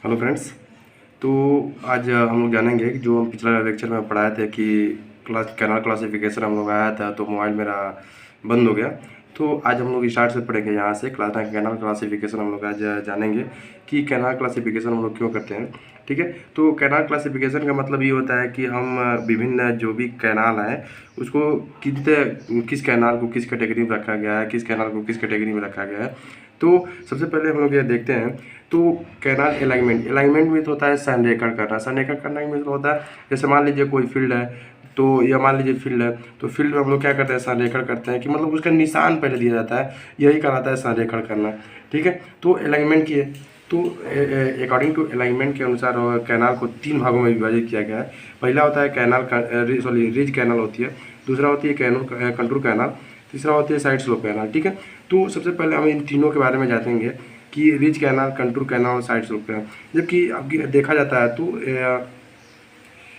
Hello friends. तो आज हम लोग जानेंगे कि जो हम पिछला लेक्चर में पढ़ाए थे कि कैनाल क्लासिफिकेशन हम लोग आया था तो मोबाइल मेरा बंद हो गया। तो आज हम लोग स्टार्ट से पढ़ेंगे यहाँ से कैनाल क्लासिफिकेशन हम लोग आज जानेंगे कि कैनाल क्लासिफिकेशन हम लोग क्यों करते हैं। ठीक है, तो कैनाल क्लासिफिकेशन का मतलब ये होता है कि हम विभिन्न जो भी कैनाल हैं उसको किस कैनाल को किस कैटेगरी में रखा गया है, किस कैनाल को किस कैटेगरी में रखा गया है। तो सबसे पहले हम लोग ये देखते हैं। तो कैनाल अलाइनमेंट में तो होता है संरेखण करना। संरेखण करना में तो होता है जैसे मान लीजिए कोई फील्ड है, तो या मान लीजिए फील्ड है तो फील्ड में हम लोग क्या करते हैं, संरेखण करते हैं कि मतलब उसका निशान पहले दिया जाता है, यही कहलाता है संरेखण करना। ठीक है, तो अलाइनमेंट की है। तो अकॉर्डिंग टू अलाइनमेंट के अनुसार कैनाल को 3 भागों में विभाजित किया गया है। पहला होता है रिज कैनाल होती है, दूसरा होती है कंटूर कैनाल, तीसरा होती है साइड स्लोप कैनाल। ठीक है, तो सबसे पहले हम इन तीनों के बारे में जानेंगे कि रिज कैनाल, कंटूर कैनाल और साइड स्लोप कैनाल। जबकि अब देखा जाता है तो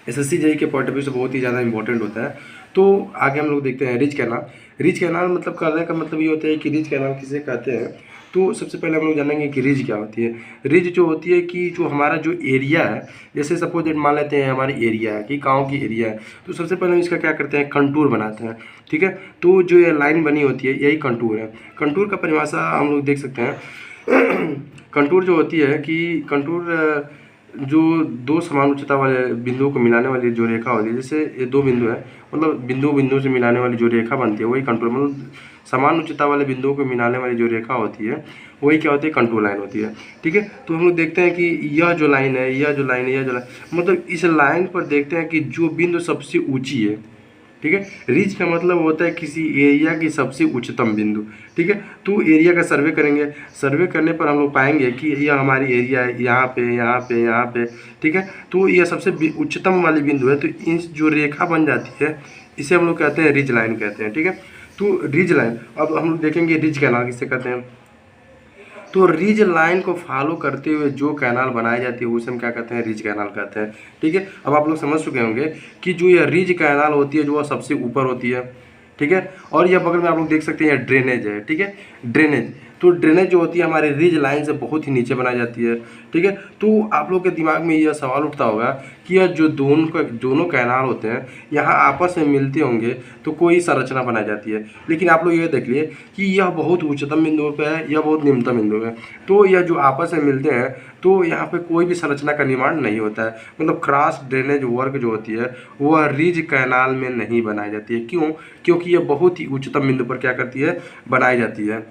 एसएससी जेईई के पॉइंट ऑफ व्यू से बहुत ही ज़्यादा इंपॉर्टेंट होता है। तो आगे हम लोग देखते हैं रिज कैनाल। रिज कैनाल मतलब करने का मतलब ये होता है कि रिज कैनाल किसे कहते हैं। तो सबसे पहले हम लोग जानेंगे कि रिज क्या होती है। रिज जो होती है कि जो हमारा जो एरिया है, जैसे सपोज दैट मान लेते हैं हमारी एरिया है कि गाँव की एरिया है, तो सबसे पहले हम इसका क्या करते हैं, कंटूर बनाते हैं। ठीक है, तो जो ये लाइन बनी होती है यही कंटूर है। कंटूर का परिभाषा हम लोग देख सकते हैं। कंटूर जो होती है कि कंटूर जो दो समान उच्चता वाले बिंदुओं को मिलाने वाली जो रेखा होती है, जैसे ये दो बिंदु है, मतलब बिंदु बिंदु से मिलाने वाली जो रेखा बनती है वही कंटूर, मतलब समान उच्चता वाले बिंदुओं को मिलाने वाली जो रेखा होती है वही क्या होती है, कंटूर लाइन होती है। ठीक है, तो हम लोग देखते हैं कि यह जो लाइन है, यह जो लाइन है, यह जो लाइन, मतलब इस लाइन पर देखते हैं कि जो बिंदु सबसे ऊंची है। ठीक है, रिज का मतलब होता है किसी एरिया की सबसे उच्चतम बिंदु। ठीक है, तो एरिया का सर्वे करेंगे, सर्वे करने पर हम लोग पाएंगे कि यह हमारी एरिया है, यहाँ पे यहाँ पे यहाँ पे। ठीक है, तो यह सबसे उच्चतम वाली बिंदु है, तो इस जो रेखा बन जाती है इसे हम लोग कहते हैं रिज लाइन कहते हैं। ठीक है, तो रिज लाइन, अब हम लोग देखेंगे रिज कैनाल किसे कहते हैं। तो रिज लाइन को फॉलो करते हुए जो कैनाल बनाई जाती है उसे हम क्या कहते हैं, रिज कैनाल कहते हैं। ठीक है, अब आप लोग समझ चुके होंगे कि जो यह रिज कैनाल होती है जो वह सबसे ऊपर होती है। ठीक है, और यह बगल में आप लोग देख सकते हैं ड्रेनेज है। ठीक है, ड्रेनेज, तो ड्रेनेज जो होती है हमारे रिज लाइन से बहुत ही नीचे बनाई जाती है। ठीक है, तो आप लोग के दिमाग में यह सवाल उठता होगा कि यह जो दोनों कैनाल होते हैं यहाँ आपस में मिलते होंगे तो कोई संरचना बनाई जाती है, लेकिन आप लोग ये देख लिए कि यह बहुत उच्चतम बिंदु पे है, यह बहुत निम्नतम बिंदु है, तो यह जो आपस में मिलते हैं तो यहाँ पे कोई भी संरचना का निर्माण नहीं होता है। मतलब क्रॉस ड्रेनेज वर्क जो होती है वह रिज कैनाल में नहीं बनाई जाती है। क्यों? क्योंकि यह बहुत ही उच्चतम बिंदु पर क्या करती है, बनाई जाती है।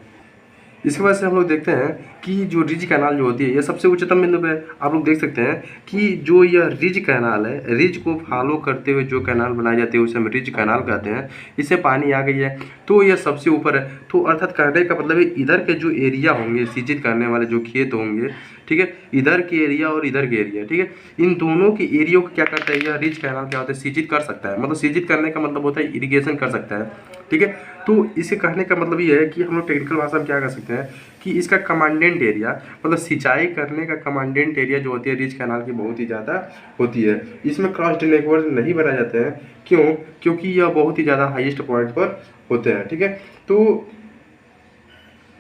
इसके बाद से हम लोग देखते हैं कि जो रिज कैनाल जो होती है यह सबसे उच्चतम बिंदु पे है। आप लोग देख सकते हैं कि जो यह रिज कैनाल है, रिज को फॉलो करते हुए जो कैनाल बनाई जाती है उसे हम रिज कैनाल कहते हैं। इससे पानी आ गई है तो यह सबसे ऊपर है, तो अर्थात कहने का मतलब है इधर के जो एरिया होंगे सिंचित करने वाले जो खेत होंगे, ठीक है, इधर के एरिया और इधर के एरिया, ठीक है, इन दोनों के एरिया को क्या करता है, यह रिज कैनाल क्या होता है, सिंचित कर सकता है। मतलब सिंचित करने का मतलब होता है इरिगेशन कर सकता है। ठीक है, तो इसे कहने का मतलब ये है कि हम लोग टेक्निकल भाषा में क्या कर सकते हैं कि इसका कमांडेंट एरिया, मतलब सिंचाई करने का कमांडेंट एरिया जो होती है रिज कैनाल की बहुत ही ज़्यादा होती है। इसमें क्रॉस ड्रेनेज वर्क नहीं बनाए जाते हैं। क्यों? क्योंकि यह बहुत ही ज़्यादा हाईएस्ट पॉइंट पर होते हैं। ठीक है, तो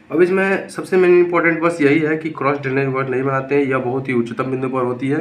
अब इसमें सबसे मेन इंपॉर्टेंट बस यही है कि क्रॉस ड्रेनेज वर्क नहीं बनाते हैं, यह बहुत ही उच्चतम बिंदु पर होती है।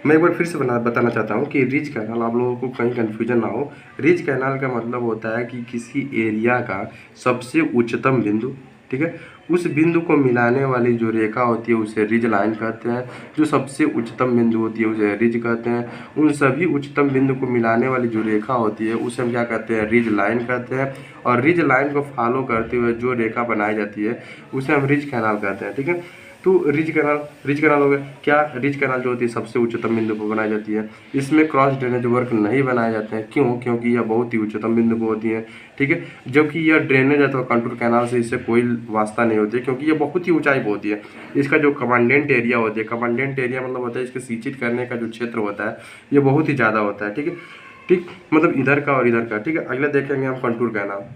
मैं एक बार फिर से बताना चाहता हूँ कि रिज कैनाल, आप लोगों को कहीं कन्फ्यूजन ना हो, रिज कैनाल का मतलब होता है कि किसी एरिया का सबसे उच्चतम बिंदु, ठीक है, उस बिंदु को मिलाने वाली जो रेखा होती है उसे रिज लाइन कहते हैं। जो सबसे उच्चतम बिंदु होती है उसे रिज कहते हैं। उन सभी उच्चतम बिंदु को मिलाने वाली जो रेखा होती है उसे हम क्या कहते हैं, रिज लाइन कहते हैं। और रिज लाइन को फॉलो करते हुए जो रेखा बनाई जाती है उसे हम रिज कैनाल कहते हैं। ठीक है, तो रिज कैनाल हो गया क्या, रिज कैनाल जो होती है सबसे उच्चतम बिंदु पर बनाई जाती है। इसमें क्रॉस ड्रेनेज वर्क नहीं बनाए जाते हैं। क्यों? क्योंकि यह बहुत ही उच्चतम बिंदु पर होती है। ठीक है, जबकि यह ड्रेनेज अथवा कंटूर कैनाल से इससे कोई वास्ता नहीं होती है, क्योंकि यह बहुत ही ऊंचाई पर होती है। इसका जो कमांडेंट एरिया होती है, कमांडेंट एरिया मतलब होता है इसके सिंचित करने का जो क्षेत्र होता है ये बहुत ही ज़्यादा होता है। ठीक है, ठीक, मतलब इधर का और इधर का। ठीक है, अगला देखेंगे हम कंटूर कैनाल।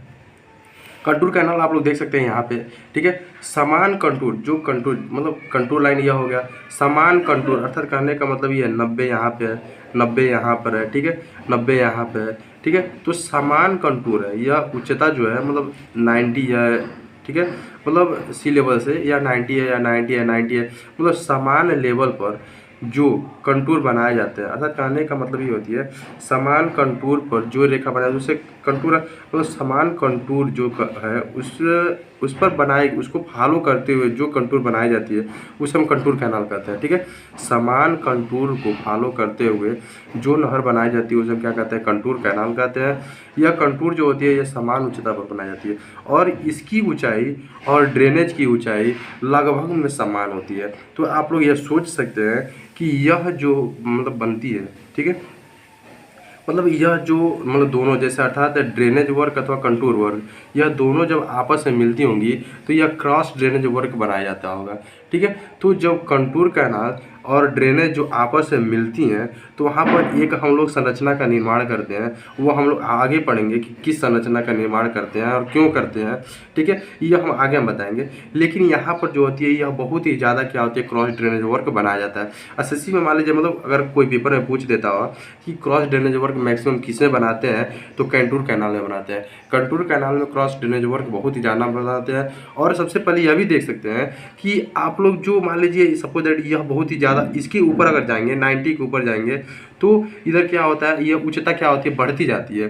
कंटूर कैनाल आप लोग देख सकते हैं यहाँ पे। ठीक है, समान कंटूर, जो कंटूर मतलब कंटूर लाइन यह हो गया, समान कंटूर अर्थात कहने का मतलब ये है 90 यहाँ पे है, 90 यहाँ पर है। ठीक है, 90 यहाँ पे है। ठीक है, तो समान कंटूर है, यह उच्चता जो है मतलब 90 है, ठीक है, मतलब सी लेवल से या 90 है या 90 है 90 है, मतलब समान लेवल पर जो कंटूर बनाए जाते हैं। अर्थात कहने का मतलब ये होती है समान कंटूर पर जो रेखा बनाए उसे कंटूर, मतलब समान कंटूर जो है उस पर बनाए, उसको फॉलो करते हुए जो कंटूर बनाई जाती है उसे हम कंटूर कैनाल कहते हैं। ठीक है, समान कंटूर को फॉलो करते हुए जो नहर बनाई जाती है उसे हम क्या कहते हैं, कंटूर कैनाल कहते हैं। यह कंटूर जो होती है यह समान उच्चता पर बनाई जाती है और इसकी ऊंचाई और ड्रेनेज की ऊंचाई लगभग में समान होती है। तो आप लोग यह सोच सकते हैं कि यह जो मतलब बनती है, ठीक है, मतलब यह जो मतलब दोनों जैसे अर्थात ड्रेनेज वर्क अथवा कंटूर वर्क, यह दोनों जब आपस में मिलती होंगी तो यह क्रॉस ड्रेनेज वर्क बनाया जाता होगा। ठीक है, तो जब कंटूर कैनाल और ड्रेनेज जो आपस में मिलती हैं तो वहाँ पर एक हम लोग संरचना का निर्माण करते हैं। वो हम लोग आगे पढ़ेंगे कि किस संरचना का निर्माण करते हैं और क्यों करते हैं। ठीक है, यह हम आगे बताएंगे। लेकिन यहाँ पर जो होती है यह बहुत ही ज़्यादा क्या होती है, क्रॉस ड्रेनेज वर्क बनाया जाता है। एसएससी में मान लीजिए मतलब अगर कोई पेपर में पूछ देता हो कि क्रॉस ड्रेनेज वर्क मैक्सिमम किसमें बनाते हैं, तो कंटूर कैनाल में बनाते हैं। कंटूर कैनाल में क्रॉस ड्रेनेज वर्क बहुत ही ज़्यादा बनाते हैं। और सबसे पहले यह भी देख सकते हैं कि आप लोग जो मान लीजिए सपोज दैट यह बहुत ही ज़्यादा इसके ऊपर अगर जाएंगे 90 के ऊपर जाएंगे तो इधर क्या होता है, यह उच्चता क्या होती है, बढ़ती जाती है।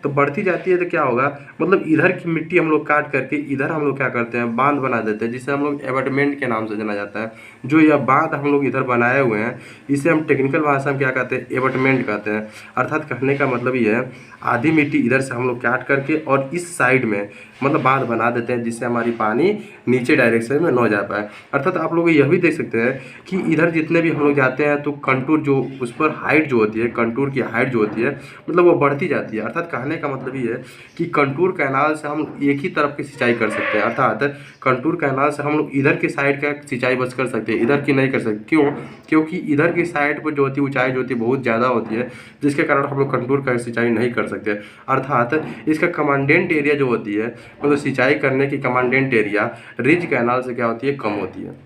तो बढ़ती जाती है तो क्या होगा, मतलब इधर की मिट्टी हम लोग काट करके इधर हम लोग क्या करते हैं, बांध बना देते हैं, जिसे हम लोग एबटमेंट के नाम से जाना जाता है। जो यह बांध हम लोग इधर बनाए हुए हैं इसे हम टेक्निकल भाषा में क्या कहते हैं, एबटमेंट कहते हैं। अर्थात कहने का मतलब ये है आधी मिट्टी इधर से हम लोग काट करके और इस साइड में मतलब बांध बना देते हैं जिससे हमारी पानी नीचे डायरेक्शन में न जा पाए। अर्थात आप लोग यह भी देख सकते हैं कि इधर जितने भी हम लोग जाते हैं तो कंटूर जो उस पर हाइट जो होती है, कंटूर की हाइट जो होती है मतलब वो बढ़ती जाती है। अर्थात कहने का मतलब ये है कि कंटूर कैनाल से हम एक ही तरफ की सिंचाई कर सकते हैं। अर्थात कंटूर कैनाल से हम लोग इधर की साइड का सिंचाई बस कर सकते हैं, इधर की नहीं कर सकते। क्यों? क्योंकि इधर की साइड पर जो होती है ऊंचाई जो होती है बहुत ज़्यादा होती है, जिसके कारण हम लोग कंटूर का सिंचाई नहीं कर सकते। अर्थात इसका कमांडेंट एरिया जो होती है मतलब सिंचाई करने की कमांडेंट एरिया रिज कैनाल से क्या होती है, कम होती है।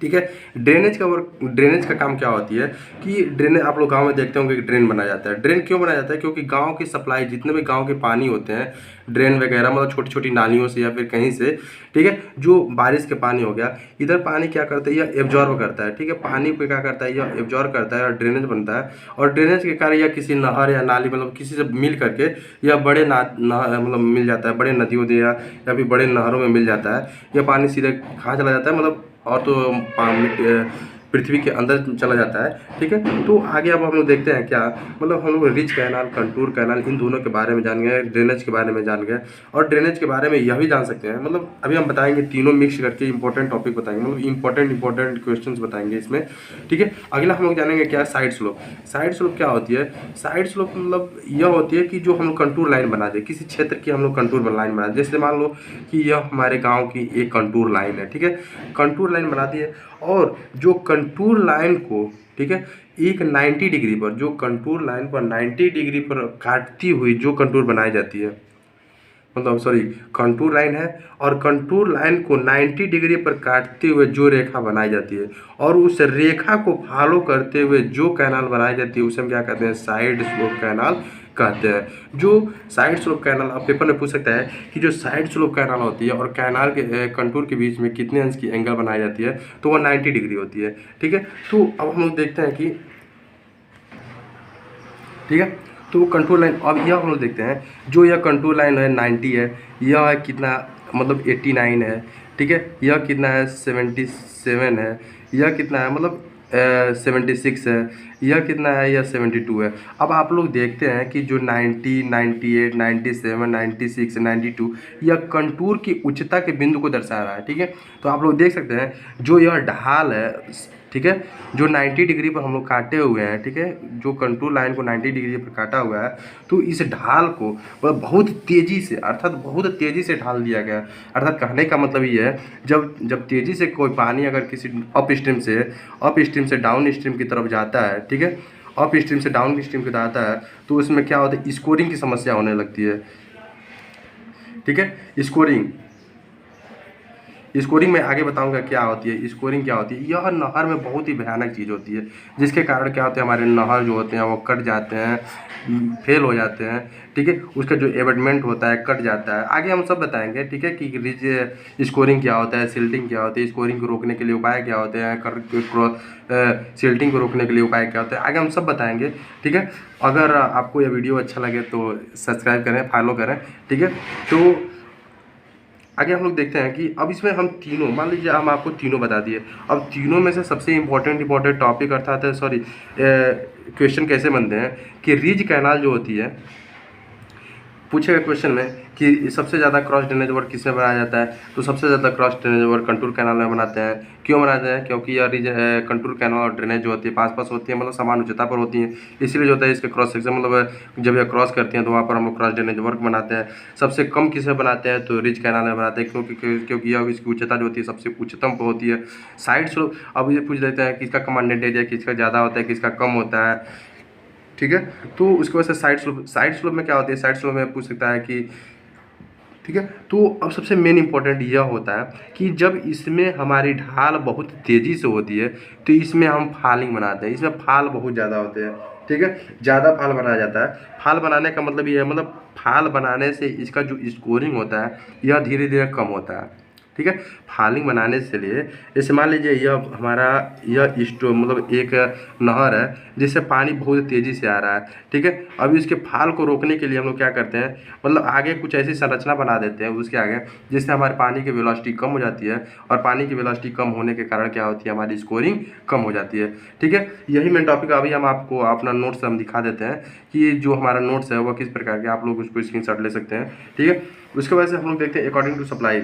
ठीक है, ड्रेनेज का काम क्या होती है कि ड्रेनेज आप लोग गांव में देखते होंगे कि ड्रेन बनाया जाता है। ड्रेन क्यों बनाया जाता है? क्योंकि गांव की सप्लाई जितने भी गांव के पानी होते हैं ड्रेन वगैरह मतलब छोटी छोटी नालियों से या फिर कहीं से, ठीक है, जो बारिश के पानी हो गया इधर पानी क्या करता है, यह एब्जॉर्ब करता है। ठीक है, पानी को क्या करता है, यह एब्जॉर्ब करता है और ड्रेनेज बनता है। और ड्रेनेज के कारण यह किसी नहर या नाली मतलब किसी से मिल करके यह बड़े मतलब मिल जाता है, बड़े नदियों या फिर बड़े नहरों में मिल जाता है। यह पानी सीधे कहाँ चला जाता है, मतलब और तो पृथ्वी के अंदर चला जाता है। ठीक है, तो आगे अब हम लोग देखते हैं क्या मतलब हम लोग ridge canal, contour canal in दोनों के बारे में जान गए, ड्रेनेज के बारे में जान गए और ड्रेनेज के बारे में यह भी जान सकते हैं। मतलब अभी हम बताएंगे तीनों मिक्स करके इंपॉर्टेंट टॉपिक बताएंगे, मतलब इंपॉर्टेंट क्वेश्चंस बताएंगे इसमें। ठीक है, अगला हम लोग जानेंगे क्या, साइड स्लोप। साइड स्लोप क्या होती है? साइड स्लोप मतलब यह होती है कि जो हम लोग कंटूर लाइन बना दे, किसी क्षेत्र की हम लोग कंटूर लाइन बना दे। जैसे मान लो कि यह हमारे गाँव की एक कंटूर लाइन है। ठीक है, कंटूर लाइन बना दी है और जो कंटूर लाइन को, ठीक है, एक 90 डिग्री पर, जो कंटूर लाइन पर 90 डिग्री पर काटती हुई जो कंटूर बनाई जाती है, मतलब सॉरी कंटूर लाइन है और कंटूर लाइन को 90 डिग्री पर काटते हुए जो रेखा बनाई जाती है और उस रेखा को फॉलो करते हुए जो कैनाल बनाई जाती है उसे हम क्या कहते हैं, साइड स्लोप कैनाल कहते हैं। जो साइड स्लोप कैनाल आप पेपर में पूछ सकता है कि जो साइड स्लोप कैनाल होती है और कैनाल के कंटूर के बीच में कितने अंश की एंगल बनाई जाती है, तो वह 90 डिग्री होती है। ठीक है, तो अब हम लोग देखते हैं कि, ठीक है, तो कंटूर लाइन, अब यह हम लोग देखते हैं जो यह कंटूर लाइन है 90 है, यह कितना मतलब 89 है। ठीक है, यह कितना है 77 है, यह कितना है मतलब 76 है, यह कितना है, यह 72 है। अब आप लोग देखते हैं कि जो 90, 98, 97, 96, 92 यह कंटूर की उच्चता के बिंदु को दर्शा रहा है। ठीक है, तो आप लोग देख सकते हैं जो यह ढाल है, ठीक है, जो 90 डिग्री पर हम लोग काटे हुए हैं, ठीक है, जो कंटूर लाइन को 90 डिग्री पर काटा हुआ है, तो इस ढाल को बहुत तेज़ी से, अर्थात बहुत तेज़ी से ढाल दिया गया। अर्थात कहने का मतलब ये है जब तेज़ी से कोई पानी अगर किसी अप स्ट्रीम से डाउन स्ट्रीम की तरफ जाता है, ठीक है, अप स्ट्रीम से डाउन स्ट्रीम की जाता है तो उसमें क्या होता है, स्कोरिंग की समस्या होने लगती है। ठीक है, स्कोरिंग मैं आगे बताऊंगा क्या होती है, स्कोरिंग क्या होती है। यह नहर में बहुत ही भयानक चीज़ होती है, जिसके कारण क्या होता है, हमारे नहर जो होते हैं वो कट जाते हैं, फेल हो जाते हैं, ठीक है। उसका जो एबटमेंट होता है कट जाता है। आगे हम सब बताएंगे, ठीक है, कि रिज स्कोरिंग क्या होता है, सिल्टिंग क्या होती है, स्कोरिंग को रोकने के लिए उपाय क्या होते हैं, सिल्टिंग को रोकने के लिए उपाय क्या होते हैं, आगे हम सब बताएंगे, ठीक है। अगर आपको यह वीडियो अच्छा लगे तो सब्सक्राइब करें, फॉलो करें, ठीक है। तो आगे हम लोग देखते हैं कि अब इसमें हम तीनों, मान लीजिए हम आपको तीनों बता दिए, अब तीनों में से सबसे इम्पोर्टेंट टॉपिक अर्थात सॉरी क्वेश्चन कैसे बनते हैं कि रिज कैनाल जो होती है, पूछेगा क्वेश्चन में कि सबसे ज़्यादा क्रॉस ड्रेनेज वर्क किसमें बनाया जाता है, तो सबसे ज़्यादा cross drainage work contour canal में बनाते हैं। क्यों बनाते हैं, क्योंकि यह कंटूर कैनाल और ड्रेनेज जो होती है पास होती है, मतलब समान उच्चता पर होती है, इसलिए जो होता है इसके क्रॉस सेक्शन, मतलब जब यह क्रॉस करती हैं तो वहाँ पर हम लोग क्रॉस ड्रेनेज वर्क बनाते हैं। सबसे कम किसमें बनाते हैं, तो रिज कैनाल में बनाते हैं, क्योंकि यह इसकी उच्चता जो होती है सबसे उच्चतम पर होती है। साइड स्लोप, अब ये पूछ लेते हैं किसका कमांडेंट एरिया किसका ज़्यादा होता है, किसका कम होता है, ठीक है। तो उसकी वजह से साइड स्लोप में क्या होती है, साइड स्लोप में पूछ सकता है कि, ठीक है। तो अब सबसे मेन इंपॉर्टेंट यह होता है कि जब इसमें हमारी ढाल बहुत तेज़ी से होती है तो इसमें हम फालिंग बनाते हैं, इसमें फाल बहुत ज़्यादा होते हैं, ठीक है, ज़्यादा फाल बनाया जाता है। फाल बनाने का मतलब ये है, मतलब फाल बनाने से इसका जो स्कोरिंग होता है यह धीरे धीरे कम होता है, ठीक है। फालिंग बनाने से लिए, जैसे मान लीजिए यह हमारा यह स्टो मतलब एक नहर है जिससे पानी बहुत तेज़ी से आ रहा है, ठीक है। अभी इसके फाल को रोकने के लिए हम लोग क्या करते हैं, मतलब आगे कुछ ऐसी संरचना बना देते हैं उसके आगे, जिससे हमारे पानी की वेलोसिटी कम हो जाती है, और पानी की वेलोसिटी कम होने के कारण क्या होती है, हमारी स्कोरिंग कम हो जाती है, ठीक है। यही मेन टॉपिक। अभी हम आपको अपना नोट्स हम दिखा देते हैं कि जो हमारा नोट्स है वह किस प्रकार के, आप लोग उसको स्क्रीनशॉट ले सकते हैं, ठीक है। उसके बाद से हम लोग देखते हैं अकॉर्डिंग टू सप्लाई,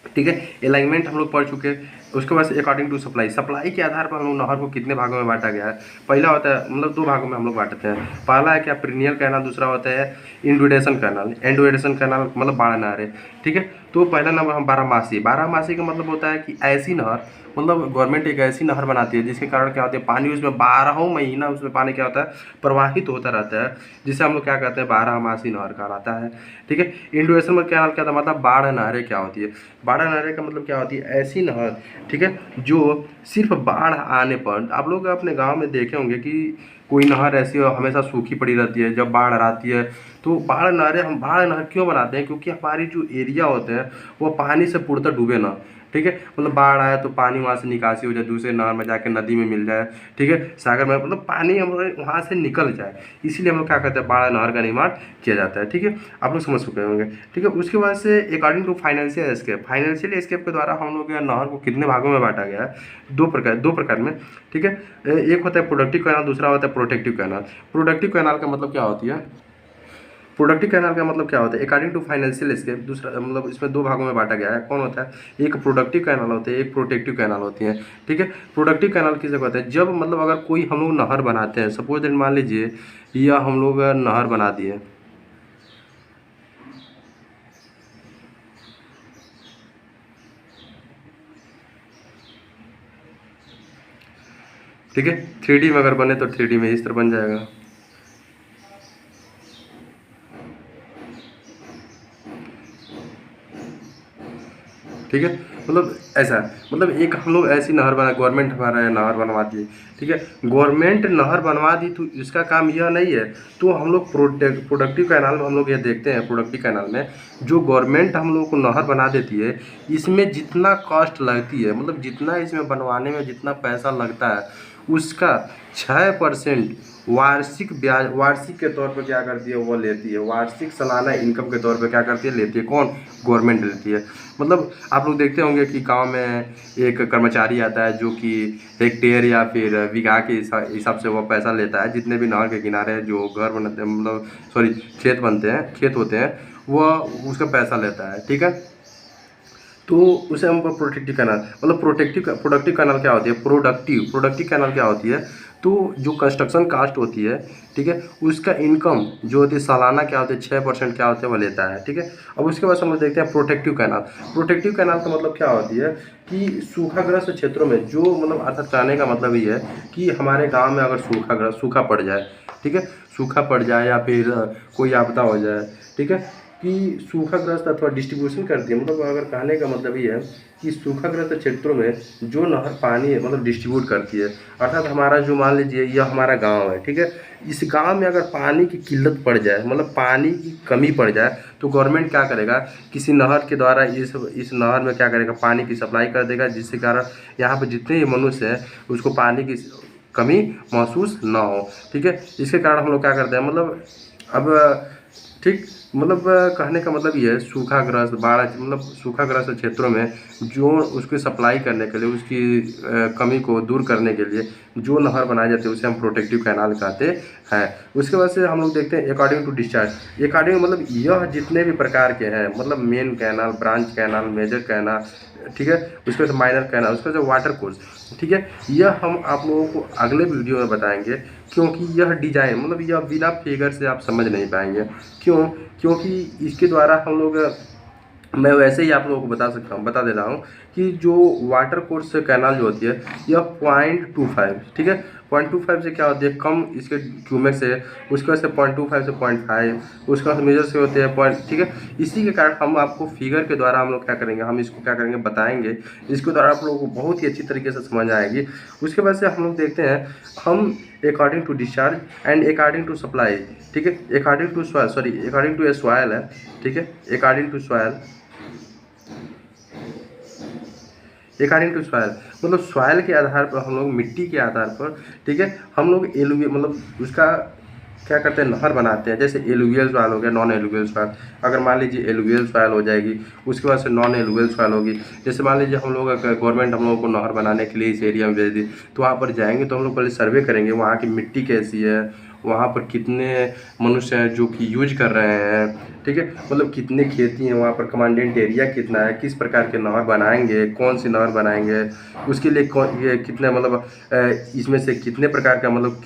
ठीक है। अलाइनमेंट हम लोग पढ़ चुके हैं। उसके बाद से अकॉर्डिंग टू सप्लाई के आधार पर हम लोग नहर को कितने भागों में बांटा गया है। पहला होता है, मतलब दो भागों में हम लोग बांटते हैं। पहला है क्या, प्रीनियल कैनाल, दूसरा होता है इंडुडेशन कैनाल। इंडुडेशन कैनाल मतलब बाढ़ नहर है, ठीक है। तो पहला नंबर हम बारहमासी। बारहमासी का मतलब होता है कि ऐसी नहर, मतलब गवर्नमेंट एक ऐसी नहर बनाती है जिसके कारण क्या होता है, पानी उसमें 12 महीना उसमें पानी क्या होता है, प्रवाहित होता रहता है, जिसे हम लोग क्या कहते हैं, बारहमासी नहर कहलाता है, ठीक है। इंडुडेशन में क्या होता है, मतलब बाढ़ नहरें क्या होती है। बाढ़ नहरें का मतलब क्या होती है, ऐसी नहर, ठीक है, जो सिर्फ बाढ़ आने पर, आप लोग अपने गांव में देखे होंगे कि कोई नहर ऐसी हमेशा सूखी पड़ी रहती है, जब बाढ़ आती है तो बाढ़ नहरें, हम बाढ़ नहर क्यों बनाते हैं, क्योंकि हमारी जो एरिया होते हैं वो पानी से पूर्णतः डूबे ना, ठीक है। मतलब बाढ़ आया तो पानी वहाँ से निकासी हो जाए, दूसरे नहर में जाके नदी में मिल जाए, ठीक है, सागर में, मतलब पानी हम वहाँ से निकल जाए, इसीलिए हम लोग क्या कहते हैं, बाढ़ नहर का निर्माण किया जाता है, ठीक है। आप लोग समझ चुके होंगे, ठीक है। उसके बाद से अकॉर्डिंग टू फाइनेंशियल एस्केप के द्वारा हम लोग नहर को कितने भागों में बांटा गया है, दो प्रकार में, ठीक है। एक होता है प्रोडक्टिव कैनाल, दूसरा होता है प्रोटेक्टिव कैनाल। प्रोडक्टिव कैनाल का मतलब क्या होती है, प्रोडक्टिव कैनाल का मतलब क्या होता है, अकॉर्डिंग टू फाइनेंशियल स्केप, दूसरा मतलब इसमें दो भागों में बांटा गया है। कौन होता है, एक प्रोडक्टिव कैनाल होते हैं, एक प्रोटेक्टिव कैनाल होती है, ठीक है। प्रोडक्टिव कैनाल किसे कहते हैं, जब मतलब अगर कोई हम लोग नहर बनाते हैं, सपोज दैट मान लीजिए या हम लोग नहर बना दिए, ठीक है। 3D में अगर बने तो 3D में इस तरह बन जाएगा, ठीक है। मतलब ऐसा, मतलब एक हम लोग ऐसी नहर बना, गवर्नमेंट हमारा नहर बनवा दी, ठीक है, गवर्नमेंट नहर बनवा दी तो इसका काम यह नहीं है, तो हम लोग प्रोडक्टिव कैनाल में हम लोग ये देखते हैं, प्रोडक्टिव कैनाल में जो गवर्नमेंट हम लोग को नहर बना देती है, इसमें जितना कॉस्ट लगती है, मतलब जितना इसमें बनवाने में जितना पैसा लगता है उसका 6% वार्षिक ब्याज, वार्षिक के तौर पर क्या करती है वो लेती है, वार्षिक सालाना इनकम के तौर पर क्या करती है, लेती है। कौन, गवर्नमेंट लेती है। मतलब आप लोग देखते होंगे कि गांव में एक कर्मचारी आता है जो कि हेक्टेयर या फिर बीघा के हिसाब से वो पैसा लेता है, जितने भी नहर के किनारे जो घर बनते हैं, मतलब सॉरी खेत बनते हैं, खेत होते हैं, वह उसका पैसा लेता है, ठीक है। तो उसे हम प्रोटेक्टिव कैनाल, मतलब प्रोडक्टिव कैनाल क्या होती है, प्रोडक्टिव कैनाल क्या होती है, तो जो कंस्ट्रक्शन कास्ट होती है, ठीक है, उसका इनकम जो होती है सालाना क्या होती है, 6% क्या होता है वो लेता है, ठीक है। अब उसके बाद हम लोग देखते हैं प्रोटेक्टिव कैनाल। प्रोटेक्टिव कैनाल का मतलब क्या होती है कि सूखाग्रस्त क्षेत्रों में जो, मतलब अर्थात कहने का मतलब ये है कि हमारे गाँव में अगर सूखा पड़ जाए, ठीक है, सूखा पड़ जाए या फिर कोई आपदा हो जाए, ठीक है, कि सूखाग्रस्त अथवा डिस्ट्रीब्यूशन करती है। मतलब अगर कहने का मतलब ये है कि सूखाग्रस्त क्षेत्रों में जो नहर पानी है मतलब डिस्ट्रीब्यूट करती है, अर्थात हमारा जो मान लीजिए यह हमारा गांव है, ठीक है, इस गांव में अगर पानी की किल्लत पड़ जाए, मतलब पानी की कमी पड़ जाए, तो गवर्नमेंट क्या करेगा, किसी नहर के द्वारा इस नहर में क्या करेगा, पानी की सप्लाई कर देगा, जिसके कारण यहाँ पर जितने भी मनुष्य हैं उसको पानी की कमी महसूस ना हो। ठीक है, इसके कारण हम लोग क्या करते हैं, मतलब अब ठीक, मतलब कहने का मतलब ये है, सूखाग्रस्त बाढ़ मतलब सूखाग्रस्त क्षेत्रों में जो उसकी सप्लाई करने के लिए, उसकी कमी को दूर करने के लिए जो नहर बनाए जाते हैं उसे हम प्रोटेक्टिव कैनाल कहते हैं। उसके बाद से हम लोग देखते हैं अकॉर्डिंग टू डिस्चार्ज। अकॉर्डिंग मतलब यह जितने भी प्रकार के हैं, मतलब main canal, branch canal, major canal, ठीक है, उसके बाद माइनर कैनाल, उसके बाद वाटर कोर्स, ठीक है, यह हम आप लोगों को अगले वीडियो में बताएंगे, क्योंकि यह डिजाइन मतलब यह बिना फिगर से आप समझ नहीं पाएंगे। क्यों? क्योंकि इसके द्वारा हम लोग, मैं वैसे ही आप लोगों को बता दे रहा हूँ कि जो वाटर कोर्स कैनाल जो होती है यह 0.25, ठीक है, 0.25 से क्या होती है, कम इसके क्यूमेक से, उसके बाद से 0.25 से 0.5, उसके बाद मेजर से होते हैं पॉइंट, ठीक है। इसी के कारण हम आपको फिगर के द्वारा हम लोग क्या करेंगे, हम इसको क्या करेंगे बताएंगे, इसके द्वारा आप लोगों को बहुत ही अच्छी तरीके से समझ आएगी। उसके बाद से हम लोग देखते हैं, हम according to discharge and according to supply, ठीक है, according to soil, sorry according to a soil है, ठीक है, according to soil, according to soil मतलब सॉइल के आधार पर हम लोग, मिट्टी के आधार पर, ठीक है, हम लोग एलुवियल मतलब उसका क्या करते हैं, नहर बनाते हैं। जैसे एलुवियल सॉइल हो गया, नॉन एलुवियल सॉइल, अगर मान लीजिए एलुवियल सॉइल हो जाएगी, उसके बाद से नॉन एलुवियल सॉइल होगी। जैसे मान लीजिए हम लोग, गवर्नमेंट हम लोगों को नहर बनाने के लिए इस एरिया में भेज दी, तो वहाँ पर जाएंगे तो हम लोग पहले सर्वे करेंगे वहाँ की मिट्टी कैसी है, वहाँ पर कितने मनुष्य हैं जो कि यूज कर रहे हैं, ठीक है, मतलब कितने खेती हैं वहाँ पर, कमांडेंट एरिया कितना है, किस प्रकार के नहर बनाएंगे, कौन सी नहर बनाएंगे, उसके लिए कौन ये कितने मतलब इसमें से कितने प्रकार का मतलब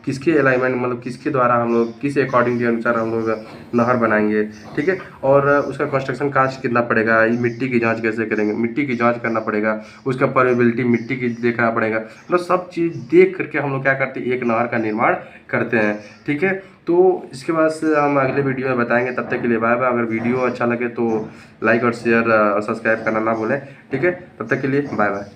किसके अलाइनमेंट मतलब किसके द्वारा हम लोग किस अकॉर्डिंग के अनुसार हम लोग नहर बनाएंगे, ठीक है, और उसका कंस्ट्रक्शन कास्ट कितना पड़ेगा, मिट्टी की जांच कैसे करेंगे, मिट्टी की जांच करना पड़ेगा, उसका परमेबिलिटी मिट्टी की देखना पड़ेगा, मतलब सब चीज़ देख करके हम लोग क्या करते हैं, एक नहर का निर्माण करते हैं। ठीक है, तो इसके बाद से हम अगले वीडियो में बताएंगे। तब तक के लिए बाय बाय। अगर वीडियो अच्छा लगे तो लाइक और शेयर और सब्सक्राइब करना ना भूलें। ठीक है, तब तक के लिए बाय बाय।